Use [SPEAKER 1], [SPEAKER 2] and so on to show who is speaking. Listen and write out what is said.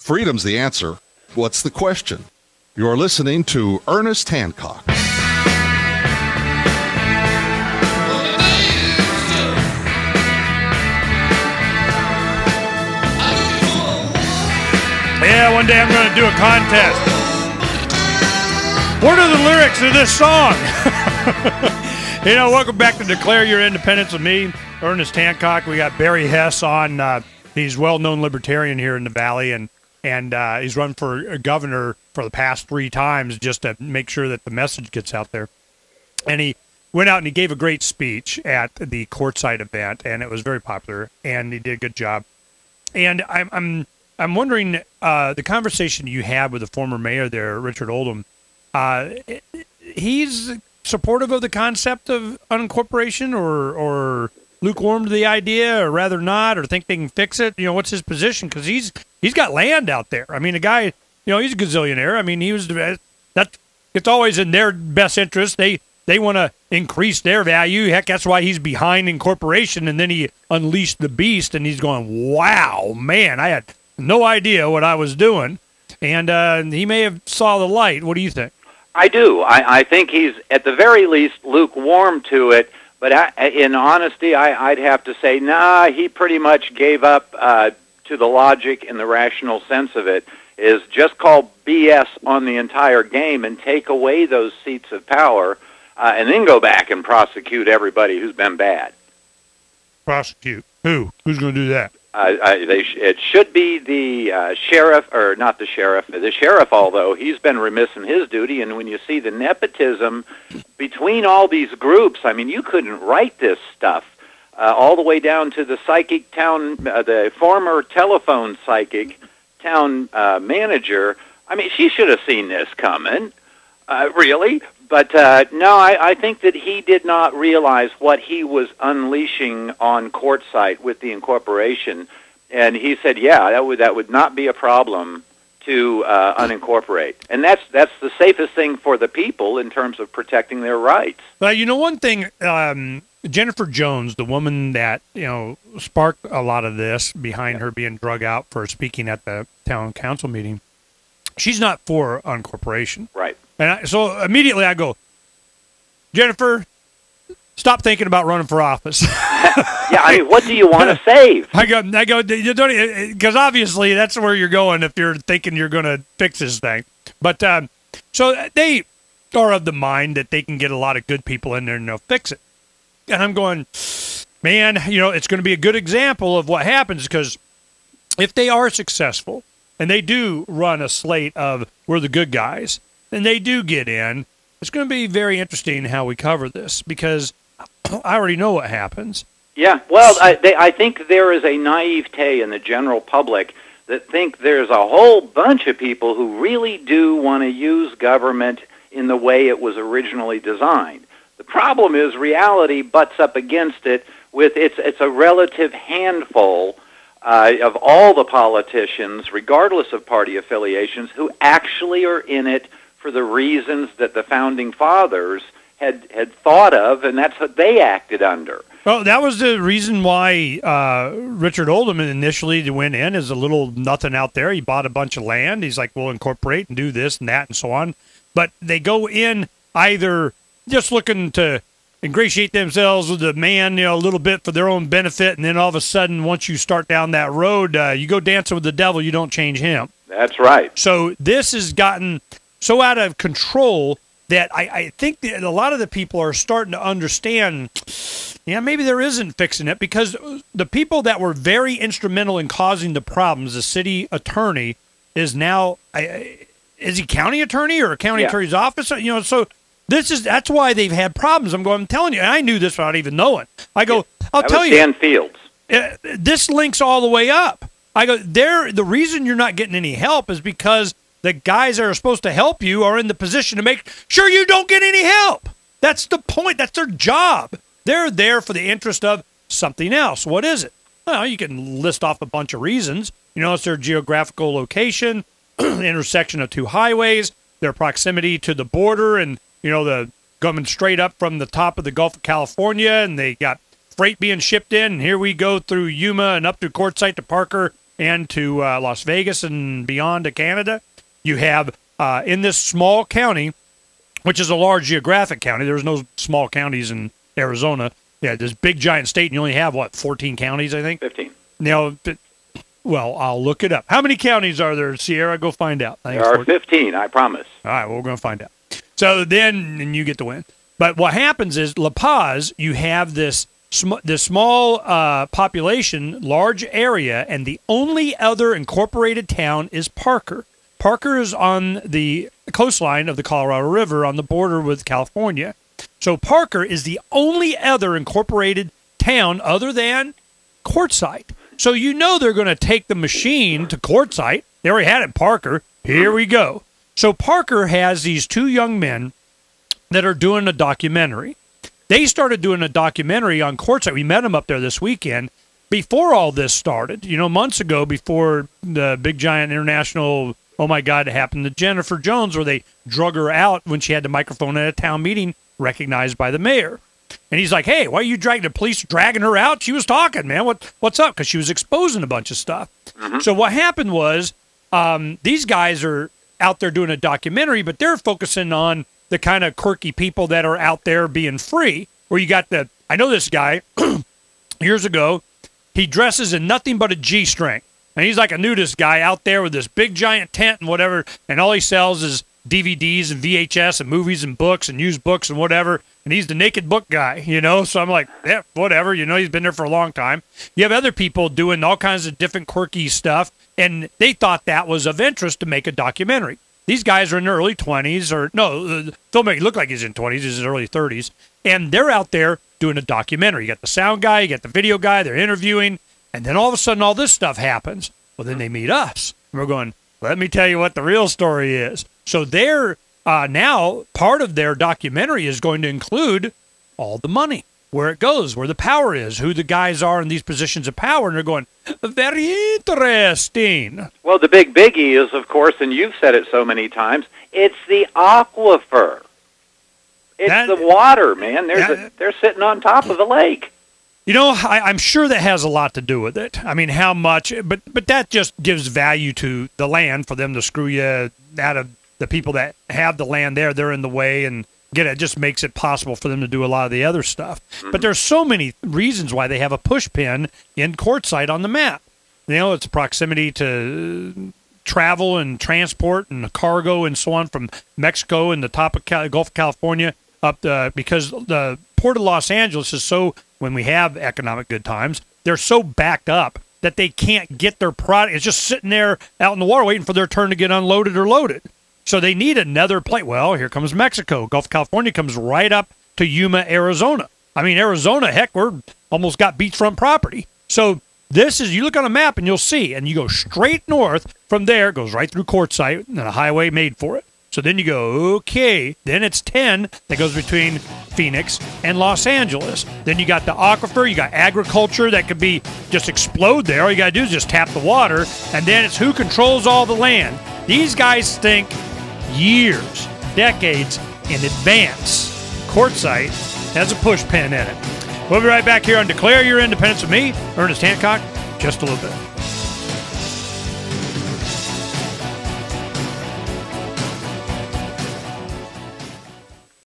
[SPEAKER 1] freedom's the answer. What's the question? You're listening to Ernest Hancock.
[SPEAKER 2] Yeah, one day I'm going to do a contest. What are the lyrics of this song? Welcome back to Declare Your Independence with me, Ernest Hancock. We got Barry Hess on. He's a well-known libertarian here in the Valley, and he's run for governor for the past 3 times just to make sure that the message gets out there. And he went out and he gave a great speech at the Quartzsite event, and it was very popular, and he did a good job. And I'm wondering, the conversation you had with the former mayor there, Richard Oldham, he's supportive of the concept of unincorporation or lukewarm to the idea, or rather not, or think they can fix it? What's his position? Because he's got land out there. I mean, the guy, he's a gazillionaire. I mean, it's always in their best interest. They want to increase their value. Heck, that's why he's behind incorporation. And then he unleashed the beast, and he's going, wow, man, I had no idea what I was doing. And he may have saw the light. What do you think?
[SPEAKER 3] I do. I think he's, at the very least, lukewarm to it. But in honesty, I'd have to say, nah, he pretty much gave up to the logic and the rational sense of it, is just call BS on the entire game and take away those seats of power, and then go back and prosecute everybody who's been bad.
[SPEAKER 2] Prosecute? Who? Who's going to do that?
[SPEAKER 3] It should be the sheriff, or not the sheriff. The sheriff, although he's been remiss in his duty, and when you see the nepotism between all these groups, I mean, you couldn't write this stuff all the way down to the psychic town, the former telephone psychic town manager. I mean, she should have seen this coming, really. But no, I think that he did not realize what he was unleashing on Quartzsite with the incorporation, and he said, "Yeah, that would not be a problem to unincorporate," and that's the safest thing for the people in terms of protecting their rights.
[SPEAKER 2] Well, one thing, Jennifer Jones, the woman that sparked a lot of this behind her being drug out for speaking at the town council meeting, she's not for unincorporation,
[SPEAKER 3] right?
[SPEAKER 2] And so immediately I go, Jennifer, stop thinking about running for office.
[SPEAKER 3] Yeah, I mean, what do you want to save?
[SPEAKER 2] I go, you don't, because obviously that's where you're going if you're thinking you're going to fix this thing. But so they are of the mind that they can get a lot of good people in there and they'll fix it. And I'm going, man, it's going to be a good example of what happens, because if they are successful and they do run a slate of we're the good guys, and they do get in, it's going to be very interesting how we cover this, because I already know what happens.
[SPEAKER 3] Yeah, well, I think there is a naivete in the general public that think there's a whole bunch of people who really do want to use government in the way it was originally designed. The problem is reality butts up against it with it's a relative handful of all the politicians, regardless of party affiliations, who actually are in it for the reasons that the founding fathers had thought of, and that's what they acted under.
[SPEAKER 2] Well, that was the reason why Richard Oldham initially went in as a little nothing out there. He bought a bunch of land. He's like, we'll incorporate and do this and that and so on. But they go in either just looking to ingratiate themselves with the man, a little bit for their own benefit, and then all of a sudden, once you start down that road, you go dancing with the devil, you don't change him.
[SPEAKER 3] That's right.
[SPEAKER 2] So this has gotten so out of control that I think that a lot of the people are starting to understand, maybe there isn't fixing it, because the people that were very instrumental in causing the problems, the city attorney is now, is he county attorney or a county attorney's office? So that's why they've had problems. I'm telling you, and I knew this without even knowing. I go, I'll tell you.
[SPEAKER 3] Dan Fields.
[SPEAKER 2] This links all the way up. I go, the reason you're not getting any help is because the guys that are supposed to help you are in the position to make sure you don't get any help. That's the point. That's their job. They're there for the interest of something else. What is it? Well, you can list off a bunch of reasons. It's their geographical location, the intersection of 2 highways, their proximity to the border, and, the coming straight up from the top of the Gulf of California, and they got freight being shipped in, and here we go through Yuma and up through Quartzsite to Parker, and to Las Vegas and beyond to Canada. You have in this small county, which is a large geographic county. There's no small counties in Arizona. Yeah, this big giant state, and you only have, 14 counties, I think?
[SPEAKER 3] 15.
[SPEAKER 2] Now, well, I'll look it up. How many counties are there, Sierra? Go find out.
[SPEAKER 3] There are 15, I promise.
[SPEAKER 2] All right, well, we're going to find out. So then, and you get the win. But what happens is La Paz, you have this small population, large area, and the only other incorporated town is Parker. Parker is on the coastline of the Colorado River on the border with California. So Parker is the only other incorporated town other than Quartzsite. So you know they're going to take the machine to Quartzsite. They already had it in Parker. Here we go. So Parker has these two young men that are doing a documentary. They started doing a documentary on Quartzsite. We met them up there this weekend before all this started. You know, months ago, before the big giant international, oh my God, it happened to Jennifer Jones, where they drug her out when she had the microphone at a town meeting recognized by the mayor. And he's like, hey, why are you the police dragging her out? She was talking, man. What's up? Because she was exposing a bunch of stuff. Mm-hmm. So what happened was these guys are out there doing a documentary, but they're focusing on the kind of quirky people that are out there being free. Where you got I know this guy, years ago, he dresses in nothing but a G-string. And he's like a nudist guy out there with this big giant tent and whatever, and all he sells is DVDs and VHS and movies and books and used books and whatever, and he's the naked book guy, you know? So I'm like, yeah, whatever, you know, he's been there for a long time. You have other people doing all kinds of different quirky stuff, and they thought that was of interest to make a documentary. These guys are in their early 20s, or no, they'll make it look like he's in 20s, he's in his early 30s, and they're out there doing a documentary. You got the sound guy, you got the video guy, they're interviewing, and then all of a sudden all this stuff happens. Well, then they meet us. And we're going, let me tell you what the real story is. So they're now part of their documentary is going to include all the money, where it goes, where the power is, who the guys are in these positions of power. And they're going, very interesting.
[SPEAKER 3] Well, the big biggie is, of course, and you've said it so many times, it's the aquifer. It's the water, man. They're sitting on top of the lake.
[SPEAKER 2] You know, I'm sure that has a lot to do with it. I mean, how much, but that just gives value to the land for them to screw you out of the people that have the land there. They're in the way and it just makes it possible for them to do a lot of the other stuff. Mm-hmm. But there's so many reasons why they have a push pin in Quartzsite on the map. You know, it's proximity to travel and transport and cargo and so on from Mexico and the top of Gulf of California up because the Port of Los Angeles is so, when we have economic good times, they're so backed up that they can't get their product. It's just sitting there out in the water waiting for their turn to get unloaded or loaded. So they need another place. Well, here comes Mexico. Gulf of California comes right up to Yuma, Arizona. I mean, Arizona, heck, we're almost got beachfront property. So this is, you look on a map and you'll see, and you go straight north from there, it goes right through Quartzsite, and a highway made for it. So then you go, okay, then it's 10 that goes between Phoenix and Los Angeles. Then you got the aquifer, you got agriculture that could be just explode there. All you got to do is just tap the water, and then it's who controls all the land. These guys think years, decades in advance. Quartzsite has a push pin in it. We'll be right back here on Declare Your Independence with me, Ernest Hancock, just a little bit.